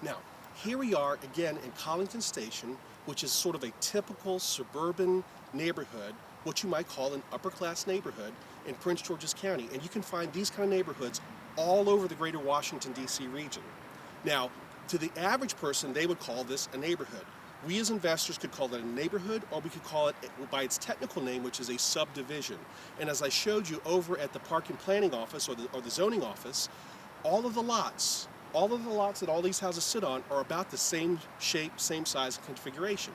Now, here we are again in Collington Station, which is sort of a typical suburban neighborhood, what you might call an upper class neighborhood in Prince George's County. And you can find these kind of neighborhoods all over the greater Washington, D.C. region. Now, to the average person, they would call this a neighborhood. We as investors could call it a neighborhood, or we could call it by its technical name, which is a subdivision. And as I showed you over at the Park and Planning Office or the zoning office, all of the lots that all these houses sit on are about the same shape, same size, and configuration.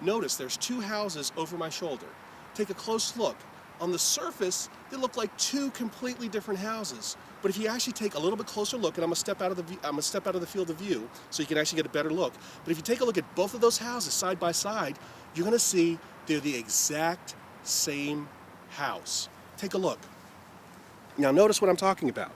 Notice there's two houses over my shoulder. Take a close look. On the surface, they look like two completely different houses. But if you actually take a little bit closer look, and I'm gonna step out of the field of view so you can actually get a better look. But if you take a look at both of those houses side by side, you're gonna see they're the exact same house. Take a look. Now notice what I'm talking about.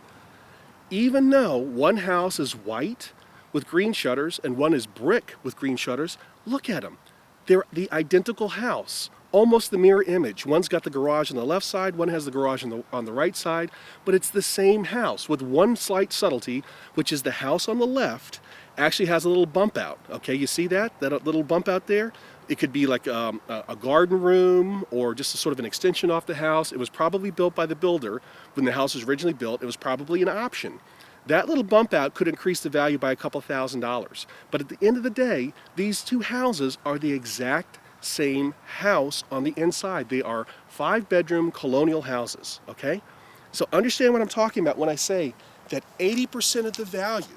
Even though one house is white with green shutters and one is brick with green shutters, look at them. They're the identical house, almost the mirror image. One's got the garage on the left side, one has the garage on the right side, but it's the same house with one slight subtlety, which is the house on the left actually has a little bump out. Okay, you see that little bump out there? It could be like a garden room or just a sort of an extension off the house. It was probably built by the builder when the house was originally built. It was probably an option. That little bump out could increase the value by a couple $1,000s. But at the end of the day, these two houses are the exact same house on the inside. They are 5-bedroom colonial houses, okay? So understand what I'm talking about when I say that 80% of the value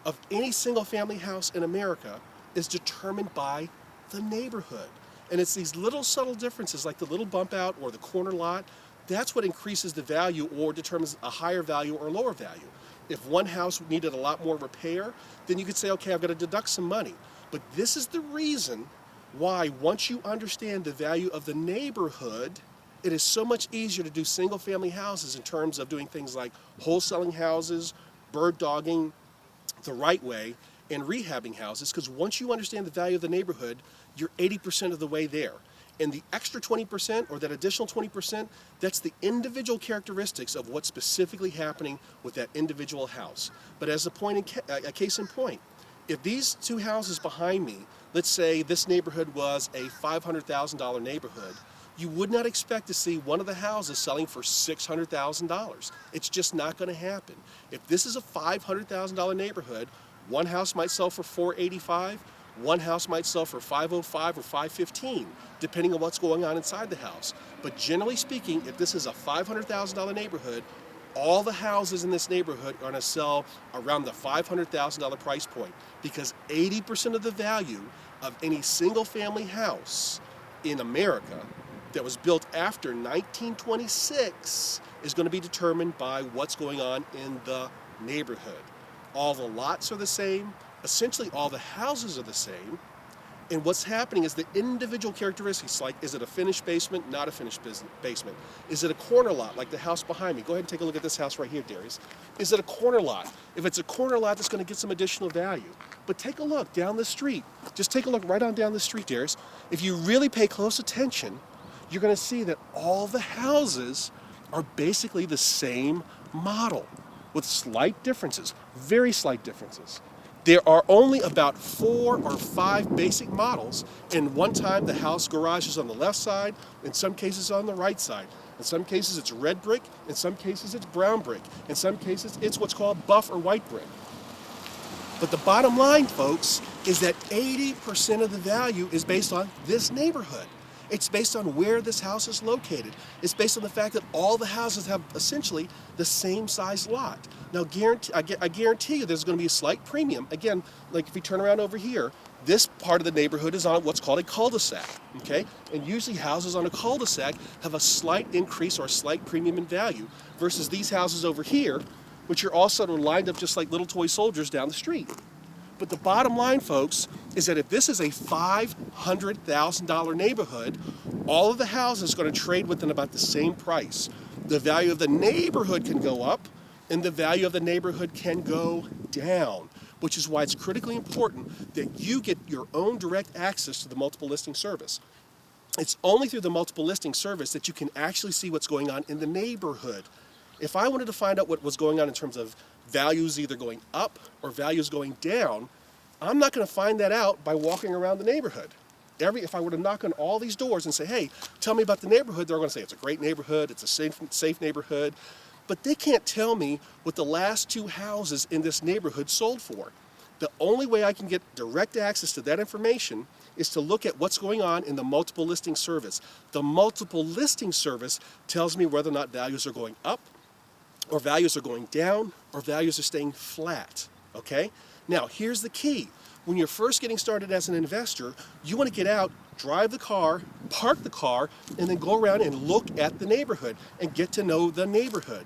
of any single family house in America is determined by the neighborhood. And it's these little subtle differences like the little bump out or the corner lot, that's what increases the value or determines a higher value or lower value. If one house needed a lot more repair, then you could say, okay, I've got to deduct some money. But this is the reason why once you understand the value of the neighborhood, it is so much easier to do single family houses in terms of doing things like wholesaling houses, bird dogging the right way, and rehabbing houses, because once you understand the value of the neighborhood, you're 80% of the way there. And the extra 20% or that additional 20%, that's the individual characteristics of what's specifically happening with that individual house. But as a case in point, if these two houses behind me, let's say this neighborhood was a $500,000 neighborhood, you would not expect to see one of the houses selling for $600,000. It's just not going to happen. If this is a $500,000 neighborhood, one house might sell for $485,000, one house might sell for $505,000 or $515,000, depending on what's going on inside the house. But generally speaking, if this is a $500,000 neighborhood, all the houses in this neighborhood are going to sell around the $500,000 price point, because 80% of the value of any single family house in America that was built after 1926 is going to be determined by what's going on in the neighborhood. All the lots are the same, essentially all the houses are the same, and what's happening is the individual characteristics, like is it a finished basement, not a finished basement? Is it a corner lot, like the house behind me? Go ahead and take a look at this house right here, Darius. Is it a corner lot? If it's a corner lot, that's going to get some additional value. But take a look down the street. Just take a look right on down the street, Darius. If you really pay close attention, you're going to see that all the houses are basically the same model with slight differences, very slight differences. There are only about 4 or 5 basic models, and one time the house garage is on the left side, in some cases on the right side. In some cases it's red brick, in some cases it's brown brick, in some cases it's what's called buff or white brick. But the bottom line, folks, is that 80% of the value is based on this neighborhood. It's based on where this house is located. It's based on the fact that all the houses have essentially the same size lot. Now, I guarantee you there's going to be a slight premium. Again, like if you turn around over here, this part of the neighborhood is on what's called a cul-de-sac, okay? And usually houses on a cul-de-sac have a slight increase or a slight premium in value versus these houses over here, which are all sort of lined up just like little toy soldiers down the street. But the bottom line, folks, is that if this is a $500,000 neighborhood, all of the houses are going to trade within about the same price. The value of the neighborhood can go up, and the value of the neighborhood can go down, which is why it's critically important that you get your own direct access to the multiple listing service. It's only through the multiple listing service that you can actually see what's going on in the neighborhood. If I wanted to find out what was going on in terms of values either going up or values going down, I'm not going to find that out by walking around the neighborhood. If I were to knock on all these doors and say, hey, tell me about the neighborhood, they're going to say it's a great neighborhood, it's a safe neighborhood. But they can't tell me what the last 2 houses in this neighborhood sold for. The only way I can get direct access to that information is to look at what's going on in the multiple listing service. The multiple listing service tells me whether or not values are going up, or values are going down, or values are staying flat, okay? Now, here's the key. When you're first getting started as an investor, you want to get out, drive the car, park the car, and then go around and look at the neighborhood and get to know the neighborhood.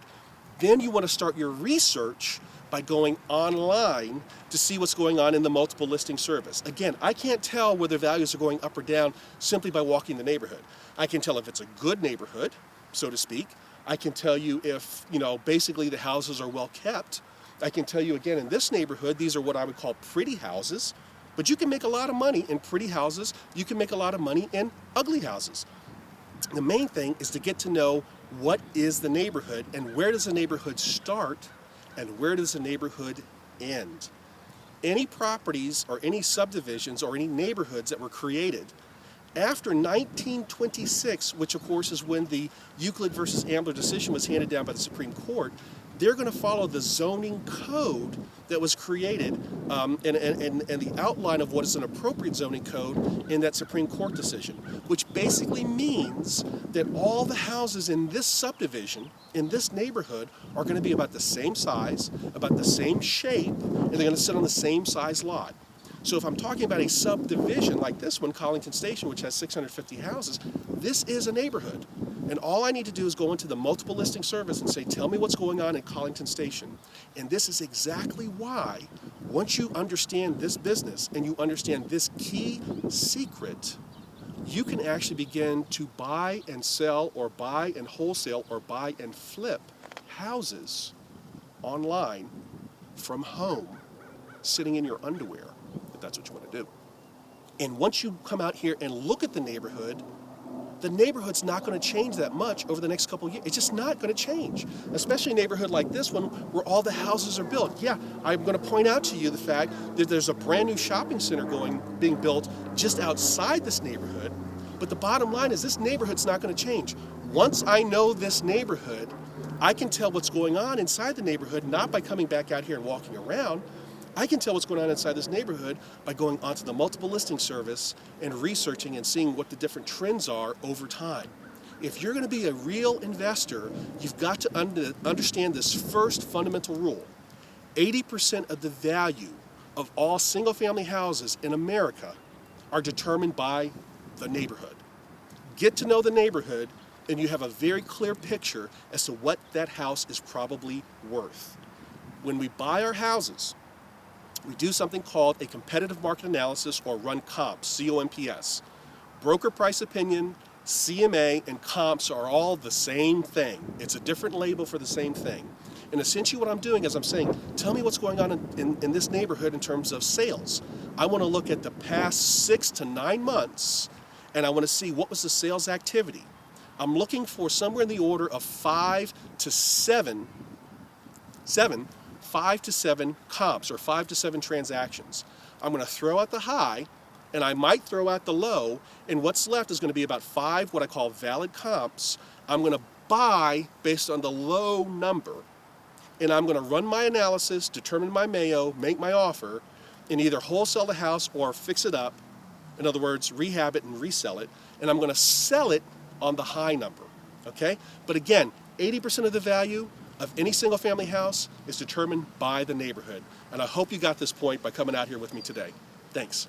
Then you want to start your research by going online to see what's going on in the multiple listing service. Again, I can't tell whether values are going up or down simply by walking the neighborhood. I can tell if it's a good neighborhood, so to speak. I can tell you if, basically the houses are well kept. I can tell you again, in this neighborhood, these are what I would call pretty houses, but you can make a lot of money in pretty houses. You can make a lot of money in ugly houses. The main thing is to get to know what is the neighborhood and where does the neighborhood start and where does the neighborhood end. Any properties or any subdivisions or any neighborhoods that were created after 1926, which of course is when the Euclid versus Ambler decision was handed down by the Supreme Court, they're going to follow the zoning code that was created and the outline of what is an appropriate zoning code in that Supreme Court decision, which basically means that all the houses in this subdivision, in this neighborhood, are going to be about the same size, about the same shape, and they're going to sit on the same size lot. So if I'm talking about a subdivision like this one, Collington Station, which has 650 houses, this is a neighborhood. And all I need to do is go into the multiple listing service and say, tell me what's going on in Collington Station. And this is exactly why, once you understand this business and you understand this key secret, you can actually begin to buy and sell or buy and wholesale or buy and flip houses online from home, sitting in your underwear, if that's what you want to do. And once you come out here and look at the neighborhood's not going to change that much over the next couple of years. It's just not going to change, especially a neighborhood like this one where all the houses are built. Yeah, I'm going to point out to you the fact that there's a brand new shopping center being built just outside this neighborhood, but the bottom line is this neighborhood's not going to change. Once I know this neighborhood, I can tell what's going on inside the neighborhood, not by coming back out here and walking around. I can tell what's going on inside this neighborhood by going onto the multiple listing service and researching and seeing what the different trends are over time. If you're going to be a real investor, you've got to understand this first fundamental rule. 80% of the value of all single-family houses in America are determined by the neighborhood. Get to know the neighborhood, and you have a very clear picture as to what that house is probably worth. When we buy our houses, we do something called a competitive market analysis, or run comps, C-O-M-P-S. Broker price opinion, CMA, and comps are all the same thing. It's a different label for the same thing. And essentially what I'm doing is I'm saying, tell me what's going on in this neighborhood in terms of sales. I want to look at the past 6 to 9 months, and I want to see what was the sales activity. I'm looking for somewhere in the order of 5 to 7 comps, or 5 to 7 transactions. I'm going to throw out the high, and I might throw out the low, and what's left is going to be about 5 what I call valid comps. I'm going to buy based on the low number, and I'm going to run my analysis, determine my Mayo, make my offer, and either wholesale the house or fix it up. In other words, rehab it and resell it, and I'm going to sell it on the high number, okay? But again, 80% of the value of any single family house is determined by the neighborhood. And I hope you got this point by coming out here with me today. Thanks.